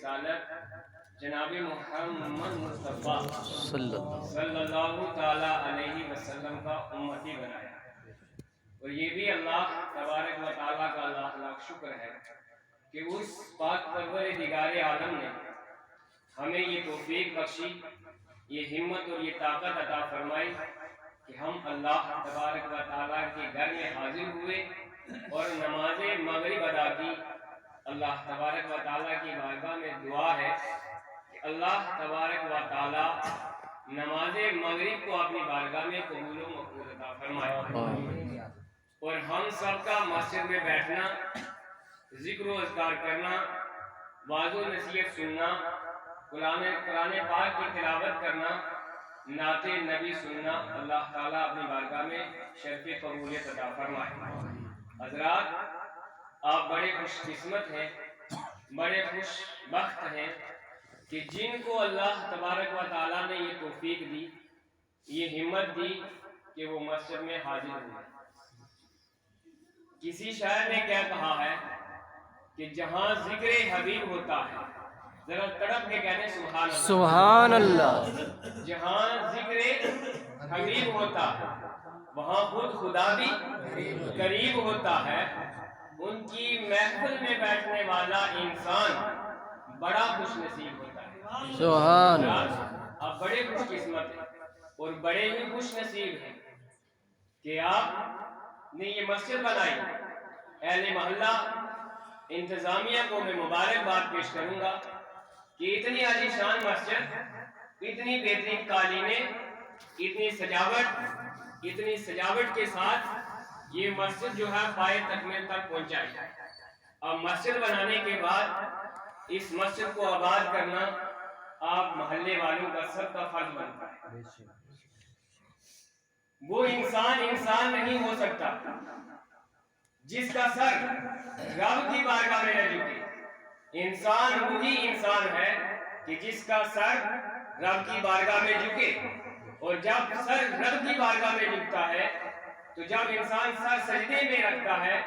رسالت جناب محمد مصطفیٰ صلی اللہ تعالیٰ علیہ وسلم کا امتی بنایا، اور یہ بھی اللہ تبارک و تعالیٰ کا لاکھ لاکھ شکر ہے کہ اس پاک پروردگار عالم نے ہمیں یہ توفیق بخشی، یہ ہمت اور یہ طاقت عطا فرمائی کہ ہم اللہ تبارک و تعالیٰ کے گھر میں حاضر ہوئے اور نماز مغرب ادا کی۔ اللہ تبارک و تعالیٰ کی بارگاہ میں دعا ہے کہ اللہ تبارک و تعالیٰ نماز مغرب کو اپنی بارگاہ میں قبول و مقبول عطا فرمائے، اور ہم سب کا مسجد میں بیٹھنا، ذکر و اذکار کرنا، واعظ و نصیحت سننا، قرآن پاک کی تلاوت کرنا، نعت نبی سننا، اللہ تعالیٰ اپنی بارگاہ میں شرف قبولیت عطا فرمائے۔ حضرات، آپ بڑے خوش قسمت ہیں، بڑے خوش بخت ہیں کہ جن کو اللہ تبارک و تعالیٰ نے یہ توفیق دی، یہ ہمت دی کہ وہ مسجد میں حاضر ہوئے۔ کسی شاعر نے کیا کہا ہے کہ جہاں ذکر حبیب ہوتا ہے، ذرا تڑپ کے کہنے سبحان اللہ، جہاں ذکر حبیب ہوتا ہے وہاں خود خدا بھی قریب ہوتا ہے۔ ان کی محفل میں بیٹھنے والا انسان بڑا خوش نصیب ہوتا ہے۔ سبحان اللہ، آپ بڑے خوش قسمت ہیں اور بڑے ہی خوش نصیب ہیں کہ آپ نے یہ مسجد بنائی۔ اہل محلہ انتظامیہ کو میں مبارکباد پیش کروں گا کہ اتنی عالی شان مسجد، اتنی بہترین قالینیں، اتنی سجاوٹ کے ساتھ یہ مسجد جو ہے پائے تکمیل تک پہنچائی۔ اب مسجد بنانے کے بعد اس مسجد کو آباد کرنا آپ محلے والوں کا سب کا فرض بنتا ہے۔ وہ انسان نہیں ہو سکتا جس کا سر رب کی بارگاہ میں نہ جھکے۔ انسان وہی انسان ہے کہ جس کا سر رب کی بارگاہ میں جھکے، اور جب سر رب کی بارگاہ میں جھکتا ہے تو جب انسان سر سجدے میں رکھتا ہے،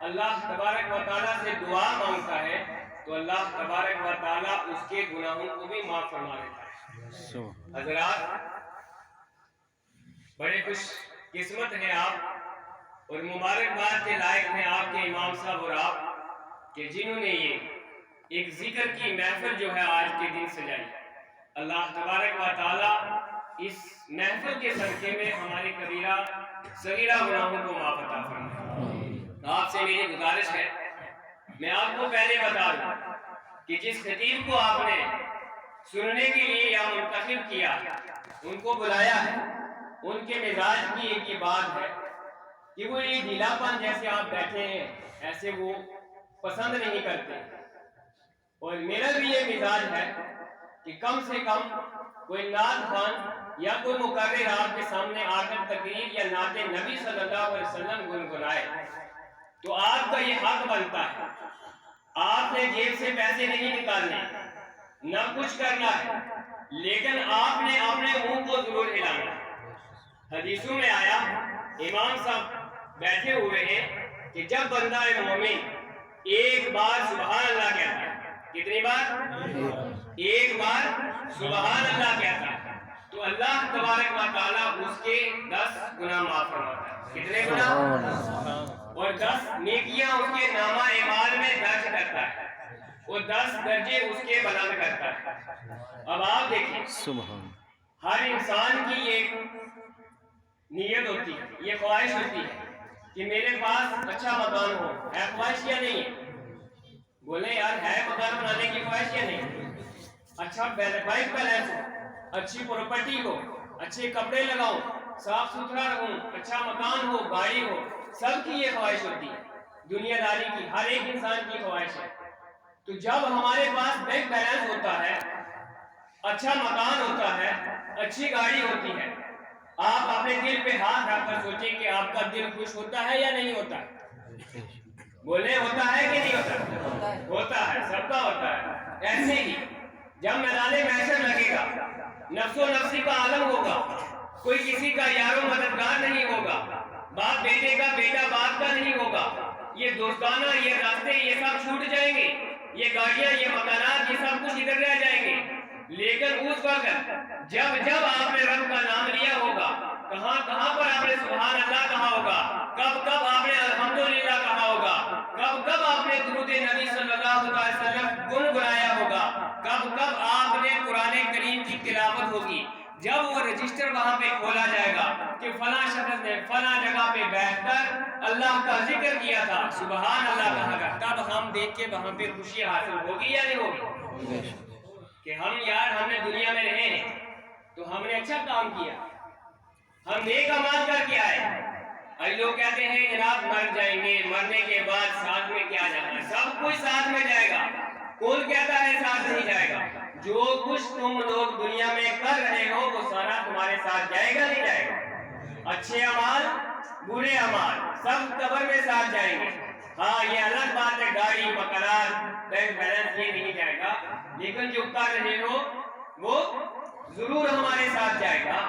اللہ تبارک و تعالیٰ سے دعا مانگتا ہے، تو اللہ تبارک و تعالیٰ اس کے گناہوں کو بھی معاف فرما دیتا ہے۔ حضرات، بڑے خوش قسمت ہیں آپ اور مبارکباد کے لائق ہیں آپ کے امام صاحب اور آپ کہ جنہوں نے یہ ایک ذکر کی محفل جو ہے آج کے دن سجائی۔ اللہ تبارک و تعالیٰ اس محفل کے صدقے میں ہمارے کبیرہ صغیرہ گناہوں کو معاف عطا فرمائے۔ آپ سے میری گزارش ہے، میں آپ کو پہلے بتا دوں کہ جس خطیب کو آپ نے سننے کے لیے یا منتخب کیا، ان کو بلایا ہے، ان کے مزاج کی ایک یہ بات ہے کہ وہ یہ ڈھیلا پن جیسے آپ بیٹھے ہیں ایسے وہ پسند نہیں کرتے، اور میرا بھی یہ مزاج ہے کہ کم سے کم کوئی نعت خوان یا کوئی مقرر آپ کے سامنے آ کر تقریر یا نعت نبی صلی اللہ علیہ وسلم گنگنائے تو آپ کا یہ حق بنتا ہے۔ آپ نے جیب سے پیسے نہیں نکالنے، نہ کچھ کرنا ہے، لیکن آپ نے اپنے منہ کو ضرور ہلانا ہے۔ حدیثوں میں آیا، امام صاحب بیٹھے ہوئے ہیں کہ جب بندہ مومن ایک بار سبحان اللہ کہتا ہے، کتنی بار؟ ایک بار سبحان اللہ کہتا ہے تو اللہ تبارک و تعالیٰ اس کے 10 گناہ معاف فرماتا ہے۔ کتنے گناہ؟ اور 10 نیکیاں اس کے نامہ اعمال میں درج کرتا ہے، وہ 10 درجے اس کے بلند کرتا ہے۔ اب آپ دیکھیں، ہر انسان کی ایک نیت ہوتی ہے، یہ خواہش ہوتی ہے کہ میرے پاس اچھا مکان ہو، ہے خواہش یا نہیں ہے؟ بولے یار، ہے مکان بنانے کی خواہش یا نہیں؟ اچھا بینک بیلنس ہو، اچھی پراپرٹی ہو، اچھے کپڑے لگاؤں، صاف ستھرا رہوں، اچھا مکان ہو، گاڑی ہو، سب کی یہ خواہش ہوتی ہے، دنیا داری کی ہر ایک انسان کی خواہش ہے۔ تو جب ہمارے پاس بینک بیلنس ہوتا ہے، اچھا مکان ہوتا ہے، اچھی گاڑی ہوتی ہے، آپ اپنے دل پہ ہاتھ رکھ کر سوچیں کہ آپ کا دل خوش ہوتا ہے یا نہیں ہوتا ہے؟ بولے ہوتا ہے کہ نہیں ہوتا؟ ہوتا ہے، سب کا ہوتا ہے۔ ایسے ہی جب میدان محشر لگے گا، نفس و نفسی کا عالم ہوگا، کوئی کسی کا یار و مددگار نہیں ہوگا، باپ بیٹے کا، بیٹا باپ کا نہیں ہوگا، یہ دوستانہ، یہ راستے، یہ سب چھوٹ جائیں گے، یہ گاڑیاں، یہ مکانات، یہ سب کچھ لیکن اس وقت جب جب آپ نے رب کا نام لیا ہوگا، کہاں کہاں پر آپ نے سبحان اللہ کہا ہوگا، کب کب آپ نے الحمدللہ کہا ہوگا، کب کب آپ نے درود نبی صلی اللہ علیہ وسلم گنگنایا ہوگا، کب کب آپ نے قرآن کریم کی تلاوت ہوگی، جب وہ رجسٹر وہاں پہ کھولا جائے گا کہ فلاں شخص نے فلاں جگہ پہ بیٹھ کر اللہ کا ذکر کیا تھا، سبحان اللہ کہا گا، تب ہم دیکھ کے وہاں پہ خوشی حاصل ہوگی یا نہیں ہوگی؟ کہ ہم یار ہم نے دنیا میں رہے ہیں تو ہم نے اچھا کام کیا، ہم نیک اعمال کر کے آئے۔ اور لوگ کہتے ہیں جناب مر جائیں گے، مرنے کے بعد ساتھ میں کیا جانا ہے؟ سب کچھ ساتھ میں جائے گا۔ کون کہتا ہے ساتھ نہیں جائے گا؟ جو کچھ تم لوگ دنیا میں کر رہے ہو وہ سارا تمہارے ساتھ جائے گا نہیں جائے گا؟ اچھے اعمال برے اعمال سب قبر میں ساتھ جائیں گے۔ ہاں یہ الگ بات ہے، گاڑی مکانات بینک بیلنس یہ نہیں جائے گا، لیکن جو کر رہے ہو وہ ضرور ہمارے ساتھ جائے گا۔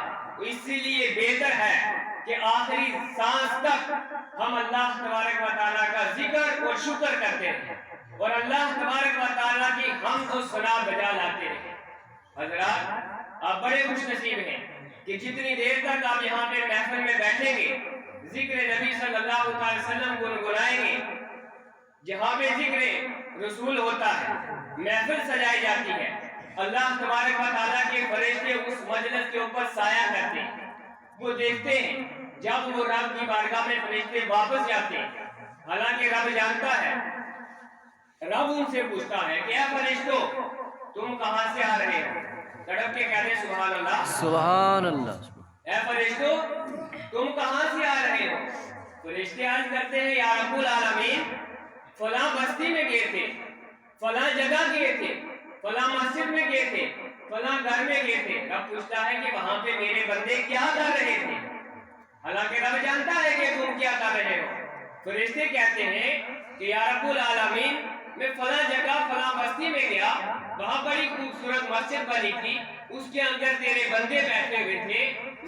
اسی لیے بہتر ہے کہ آخری سانس تک ہم اللہ تبارک و تعالیٰ کا ذکر اور شکر کرتے ہیں اور اللہ تبارک و تعالیٰ کی حمد و ثنا بجا لاتے ہیں۔ حضرات آپ بڑے خوش نصیب ہیں کہ جتنی دیر تک آپ یہاں پہ محفل میں بیٹھیں گے، ذکر نبی صلی اللہ علیہ وسلم گنگنائیں گے، جہاں پہ ذکر رسول ہوتا ہے، محفل سجائی جاتی ہے، اللہ تبارک و تعالیٰ کے فرشتے اس مجلس کے اوپر سایہ کرتے ہیں، وہ دیکھتے ہیں جب وہ رب کی بارگاہ میں فرشتے واپس جاتے ہیں، حالانکہ رب جانتا ہے، رب ان سے پوچھتا ہے کہ اے فرشتوں تم کہاں سے آ رہے ہو؟ تڑپ کے کہتے ہیں سبحان اللہ، سبحان اللہ۔ اے فرشتوں تم کہاں سے آ رہے ہو؟ فرشتے عرض کرتے ہیں یا رب العالمین فلاں بستی میں گئے تھے، فلاں جگہ گئے تھے، فلاں مسجد میں گئے تھے، فلاں گھر میں گئے تھے۔ رب پوچھتا ہے کہ وہاں پہ میرے بندے کیا کر رہے تھے؟ حالانکہ رب جانتا ہے کہ تم کیا کر رہے ہو۔ فرشتے کہتے ہیں کہ یا رب العالمین میں فلاں جگہ فلاں بستی میں گیا، وہاں بڑی خوبصورت مسجد بنی تھی، اس کے اندر تیرے بندے بیٹھے ہوئے تھے،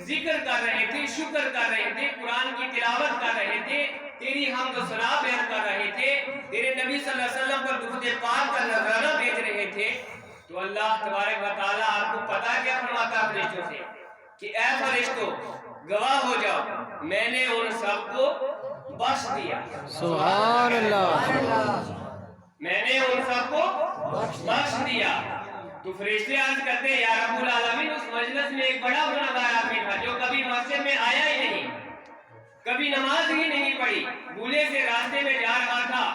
ذکر کر رہے تھے، شکر کر رہے تھے، قرآن کی تلاوت کر رہے تھے، تیری حمد و ثنا بیان کر رہے تھے، تیرے نبی صلی اللہ علیہ وسلم پر درود پاک کا نذرانہ بھیج رہے تھے۔ تو اللہ تبارک و تعالیٰ آپ کو پتا کیا فرماتا ہے فرشتوں سے کہ اے فرشتوں گواہ ہو جاؤ میں نے ان سب کو بخش دیا۔ سبحان اللہ۔ میں نے ان سب کو بخش دیا۔ تو فرشتے عرض کرتے ہیں یا رب العالمین اس مجلس میں ایک بڑا گنہگار آدمی تھا جو کبھی مسجد میں آیا ہی نہیں، کبھی نماز ہی نہیں پڑھی، بھولے سے راستے میں جا رہا تھا،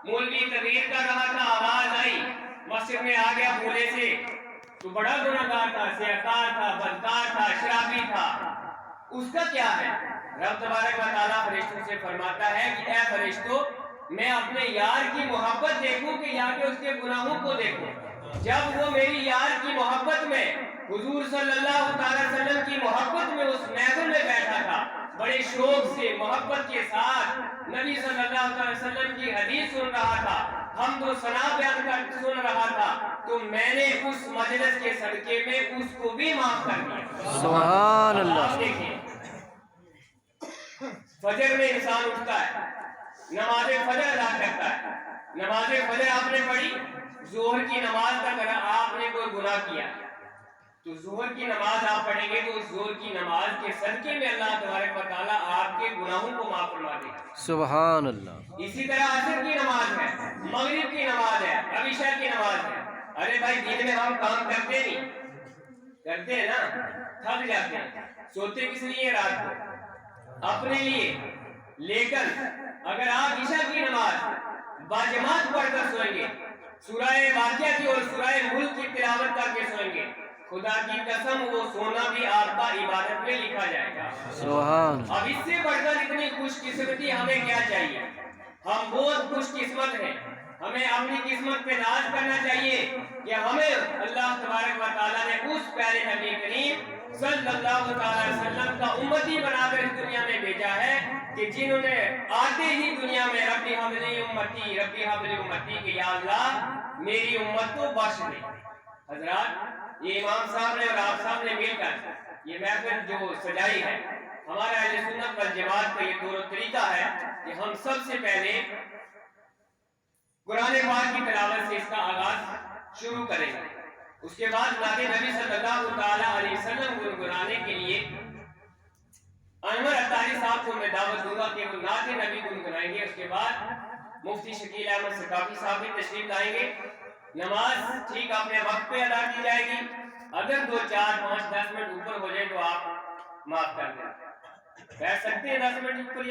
مولوی تقریر کر رہا تھا، آواز آئی مسجد میں آ گیا بھولے سے، تو بڑا گنہگار تھا، سیاکار تھا، بدکار تھا، شرابی تھا، اس کا کیا ہے؟ رب تبارک و تعالیٰ فرشتوں سے فرماتا ہے کہ اے فرشتوں میں اپنے یار کی محبت دیکھوں کہ یا کہ اس کے گناہوں کو دیکھوں؟ جب وہ میری یار کی محبت میں حضور صلی اللہ علیہ وسلم کی محبت میں اس محفل میں بیٹھا تھا، بڑے شوق سے محبت کے ساتھ نبی صلی اللہ علیہ وسلم کی حدیث سن رہا تھا، حمد و ثنا بیان کر سن رہا تھا، تو میں نے اس مجلس کے صدقے میں اس کو بھی معاف کر دیا۔ سبحان اللہ۔ دیکھیں فجر میں انسان اٹھتا ہے، نماز فجر ادا کرتا ہے، نماز فجر آپ نے پڑھی، ظہر کی نماز تک اگر آپ نے کوئی گناہ کیا تو ظہر کی نماز آپ پڑھیں گے تو اس ظہر کی نماز کے صدقے میں اللہ تبارک و تعالیٰ آپ کے گناہوں کو معاف فرما دے گا۔ سبحان اللہ۔ اسی طرح عصر کی نماز ہے، مغرب کی نماز ہے، عشاء کی نماز ہے۔ ارے بھائی دن میں ہم کام کرتے نہیں، کرتے ہیں نا، تھک جاتے ہیں، سوتے کس لیے رات کو؟ اپنے لیے۔ لیکن اگر آپ عشاء کی نماز باجماعت پڑھ کر سوئیں گے، سورہ واقعہ کی اور سورہ ملک کی تلاوت کر کے سوئیں گے، خدا کی قسم وہ سونا بھی آپ کا عبادت میں لکھا جائے گا۔ سبحان۔ اب اس سے بڑھ کر اتنی خوش قسمتی ہمیں کیا چاہیے؟ ہم بہت خوش قسمت ہیں، ہمیں اپنی قسمت پہ ناز کرنا چاہیے کہ ہمیں اللہ تبارک و تعالیٰ نے اس پیارے نبی کریم صلی اللہ علیہ وسلم کا امتی بنا کر اس دنیا میں بھیجا ہے کہ جنہوں نے آتے ہی دنیا میں ربی حبلی امتی ربی حبلی امتی کہ یا اللہ میری امت کو بخش دے۔ حضرات یہ امام صاحب نے اور آپ صاحب نے مل کر یہ محفل جو سجائی ہے، ہمارا اہل سنت والجماعت کا یہ طور و طریقہ ہے کہ ہم سب سے پہلے قرآن پاک کی تلاوت سے اس کا آغاز شروع کریں گے۔ اس کے بعد نعت نبی صلی اللہ تعالیٰ علیہ وسلم گنگنانے کے لیے انور اتاری صاحب کو میں دعوت دوں گا کہ وہ نعت نبی گنگنائیں گے. اس کے بعد مفتی شکیل احمد ثقافی صاحب بھی تشریف لائیں گے. نماز ٹھیک اپنے وقت پہ ادا کی جائے گی. اگر 2 4 5 10 منٹ اوپر ہو جائے تو آپ معاف کر دیں. بیٹھ سکتے ہیں 10 منٹ اوپر.